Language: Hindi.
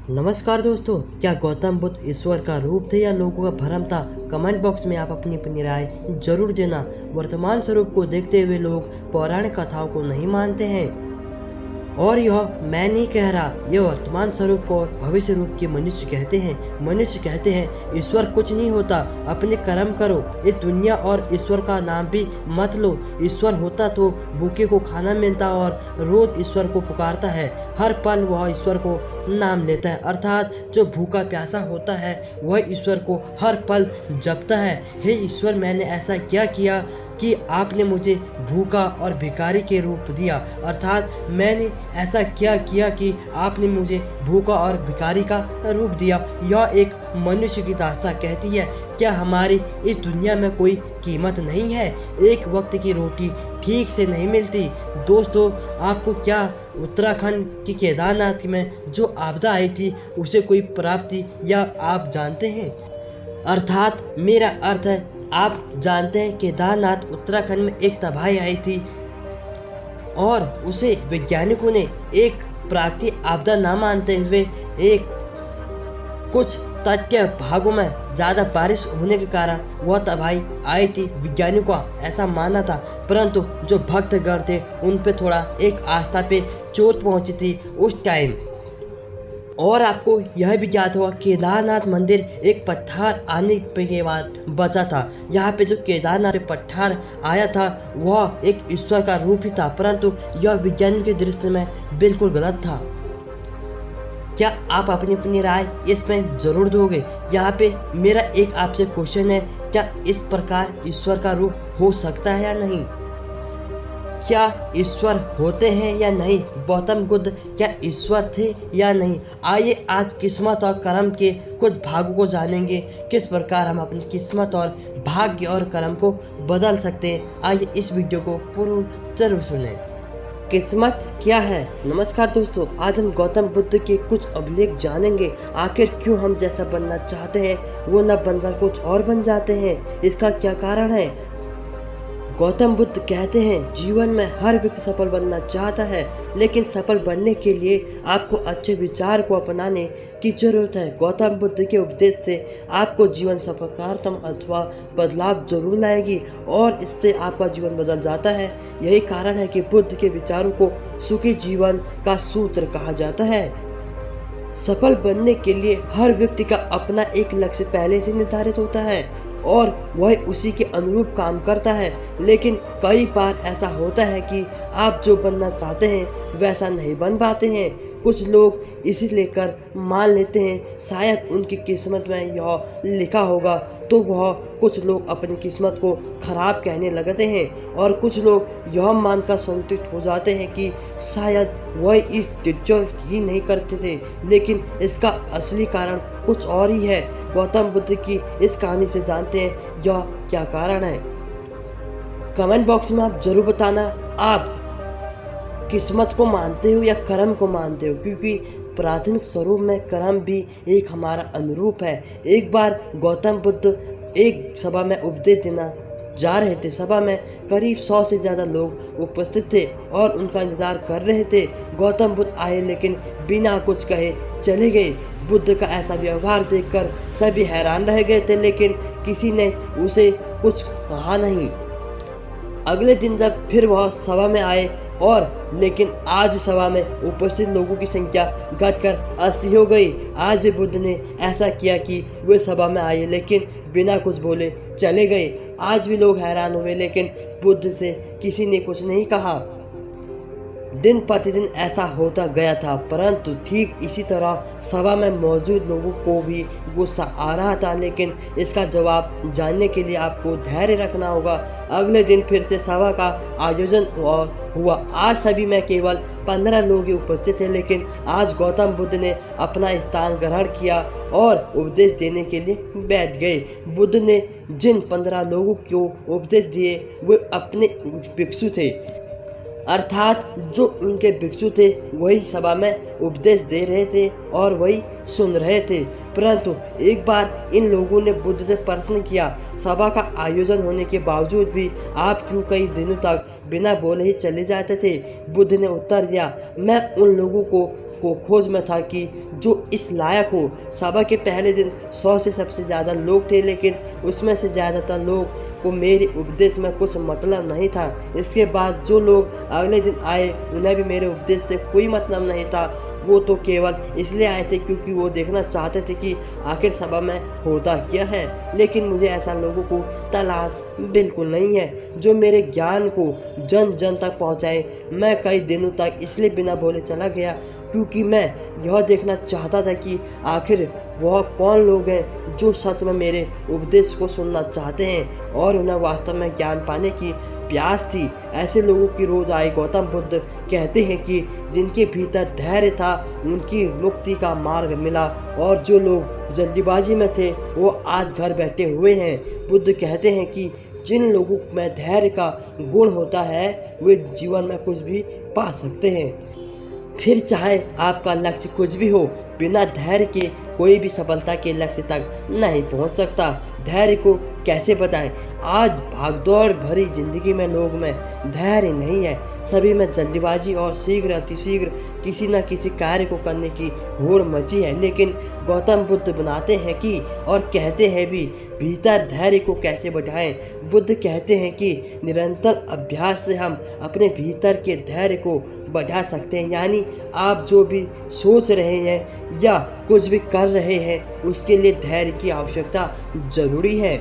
नमस्कार दोस्तों, क्या गौतम बुद्ध ईश्वर का रूप थे या लोगों का भ्रम था? कमेंट बॉक्स में आप अपनी अपनी राय जरूर देना। वर्तमान स्वरूप को देखते हुए लोग पौराणिक कथाओं को नहीं मानते हैं, और यह मैं नहीं कह रहा, यह वर्तमान स्वरूप को और भविष्य रूप के मनुष्य कहते हैं। मनुष्य कहते हैं ईश्वर कुछ नहीं होता, अपने कर्म करो। इस दुनिया और ईश्वर का नाम भी मत लो। ईश्वर होता तो भूखे को खाना मिलता और रोज ईश्वर को पुकारता है। हर पल वह ईश्वर को नाम लेता है, अर्थात जो भूखा प्यासा होता है वह ईश्वर को हर पल जपता है। हे ईश्वर, मैंने ऐसा क्या किया कि आपने मुझे भूखा और भिखारी के रूप दिया? अर्थात मैंने ऐसा क्या किया कि आपने मुझे भूखा और भिखारी का रूप दिया? यह एक मनुष्य की दास्तां कहती है। क्या हमारी इस दुनिया में कोई कीमत नहीं है? एक वक्त की रोटी ठीक से नहीं मिलती। दोस्तों, आपको क्या उत्तराखंड की केदारनाथ में जो आपदा आई थी उसे कोई प्राप्ति या आप जानते हैं? अर्थात मेरा अर्थ है, आप जानते हैं केदारनाथ उत्तराखंड में एक तबाही आई थी और उसे वैज्ञानिकों ने एक प्राकृतिक आपदा न मानते हुए एक कुछ तटीय भागों में ज़्यादा बारिश होने के कारण वह तबाही आई थी। वैज्ञानिकों का ऐसा मानना था, परंतु जो भक्तगण थे उन पे थोड़ा एक आस्था पे चोट पहुंची थी उस टाइम। और आपको यह भी ज्ञात होगा, केदारनाथ मंदिर एक पत्थर आने के बाद बचा था। यहाँ पे जो केदारनाथ पे पत्थर आया था वह एक ईश्वर का रूप ही था, परंतु यह विज्ञान के दृष्टि में बिल्कुल गलत था। क्या आप अपनी अपनी राय इसमें जरूर दोगे? यहाँ पे मेरा एक आपसे क्वेश्चन है, क्या इस प्रकार ईश्वर का रूप हो सकता है या नहीं? क्या ईश्वर होते हैं या नहीं? गौतम बुद्ध क्या ईश्वर थे या नहीं? आइए आज किस्मत और कर्म के कुछ भागों को जानेंगे, किस प्रकार हम अपनी किस्मत और भाग्य और कर्म को बदल सकते हैं। आइए इस वीडियो को पूर्ण जरूर सुनें। किस्मत क्या है? नमस्कार दोस्तों, आज हम गौतम बुद्ध के कुछ अभिलेख जानेंगे। आखिर क्यों हम जैसा बनना चाहते हैं वो न बनकर कुछ और बन जाते हैं, इसका क्या कारण है? गौतम बुद्ध कहते हैं जीवन में हर व्यक्ति सफल बनना चाहता है, लेकिन सफल बनने के लिए आपको अच्छे विचार को अपनाने की जरूरत है। गौतम बुद्ध के उपदेश से आपको जीवन सकारात्मक अथवा बदलाव जरूर लाएगी और इससे आपका जीवन बदल जाता है। यही कारण है कि बुद्ध के विचारों को सुखी जीवन का सूत्र कहा जाता है। सफल बनने के लिए हर व्यक्ति का अपना एक लक्ष्य पहले से निर्धारित होता है और वह उसी के अनुरूप काम करता है, लेकिन कई बार ऐसा होता है कि आप जो बनना चाहते हैं वैसा नहीं बन पाते हैं। कुछ लोग इसी लेकर मान लेते हैं शायद उनकी किस्मत में यह लिखा होगा, तो वह कुछ लोग अपनी किस्मत को खराब कहने लगते हैं और कुछ लोग यह मानकर संतुष्ट हो जाते हैं कि शायद वह इस डिज़र्व ही नहीं करते थे, लेकिन इसका असली कारण कुछ और ही है। गौतम बुद्ध की इस कहानी से जानते हैं यह क्या कारण है। कमेंट बॉक्स में आप जरूर बताना, आप किस्मत को मानते हो या कर्म को मानते हो, क्योंकि प्राथमिक स्वरूप में कर्म भी एक हमारा अनुरूप है। एक बार गौतम बुद्ध एक सभा में उपदेश देना जा रहे थे। सभा में करीब 100 से ज़्यादा लोग उपस्थित थे और उनका इंतजार कर रहे थे। गौतम बुद्ध आए लेकिन बिना कुछ कहे चले गए। बुद्ध का ऐसा व्यवहार देखकर सभी हैरान रह गए थे, लेकिन किसी ने उसे कुछ कहा नहीं। अगले दिन जब फिर वह सभा में आए लेकिन आज भी सभा में उपस्थित लोगों की संख्या घटकर 80 हो गई। आज भी बुद्ध ने ऐसा किया कि वे सभा में आए लेकिन बिना कुछ बोले चले गए। आज भी लोग हैरान हुए, लेकिन बुद्ध से किसी ने कुछ नहीं कहा। दिन प्रतिदिन ऐसा होता गया था, परंतु ठीक इसी तरह सभा में मौजूद लोगों को भी गुस्सा आ रहा था, लेकिन इसका जवाब जानने के लिए आपको धैर्य रखना होगा। अगले दिन फिर से सभा का आयोजन हुआ। आज सभी में केवल 15 लोग ही उपस्थित थे, लेकिन आज गौतम बुद्ध ने अपना स्थान ग्रहण किया और उपदेश देने के लिए बैठ गए। बुद्ध ने जिन 15 लोगों को उपदेश दिए वे अपने भिक्षु थे, अर्थात जो उनके भिक्षु थे वही सभा में उपदेश दे रहे थे और वही सुन रहे थे। परंतु एक बार इन लोगों ने बुद्ध से प्रश्न किया, सभा का आयोजन होने के बावजूद भी आप क्यों कई दिनों तक बिना बोले ही चले जाते थे? बुद्ध ने उत्तर दिया, मैं उन लोगों को को खोज में था कि जो इस लायक हो। सभा के पहले दिन 100 से सबसे ज़्यादा लोग थे, लेकिन उसमें से ज़्यादातर लोग को मेरे उपदेश में कुछ मतलब नहीं था। इसके बाद जो लोग अगले दिन आए उन्हें भी मेरे उपदेश से कोई मतलब नहीं था। वो तो केवल इसलिए आए थे क्योंकि वो देखना चाहते थे कि आखिर सभा में होता क्या है। लेकिन मुझे ऐसा लोगों को तलाश बिल्कुल नहीं है जो मेरे ज्ञान को जन जन तक पहुंचाए। मैं कई दिनों तक इसलिए बिना बोले चला गया क्योंकि मैं यह देखना चाहता था कि आखिर वह कौन लोग हैं जो सच में मेरे उपदेश को सुनना चाहते हैं और उन्हें वास्तव में ज्ञान पाने की प्यास थी। ऐसे लोगों की रोज आए। गौतम बुद्ध कहते हैं कि जिनके भीतर धैर्य था उनकी मुक्ति का मार्ग मिला, और जो लोग जल्दीबाजी में थे वो आज घर बैठे हुए हैं। बुद्ध कहते हैं कि जिन लोगों में धैर्य का गुण होता है वे जीवन में कुछ भी पा सकते हैं। फिर चाहे आपका लक्ष्य कुछ भी हो, बिना धैर्य के कोई भी सफलता के लक्ष्य तक नहीं पहुंच सकता। धैर्य को कैसे बताएं? आज भागदौड़ भरी जिंदगी में लोग में धैर्य नहीं है। सभी में जल्दीबाजी और शीघ्र अतिशीघ्र किसी न किसी कार्य को करने की होड़ मची है। लेकिन गौतम बुद्ध बनाते हैं कि और कहते हैं भी भीतर धैर्य को कैसे बढ़ाएं। बुद्ध कहते हैं कि निरंतर अभ्यास से हम अपने भीतर के धैर्य को बढ़ा सकते हैं। यानी आप जो भी सोच रहे हैं या कुछ भी कर रहे हैं उसके लिए धैर्य की आवश्यकता जरूरी है।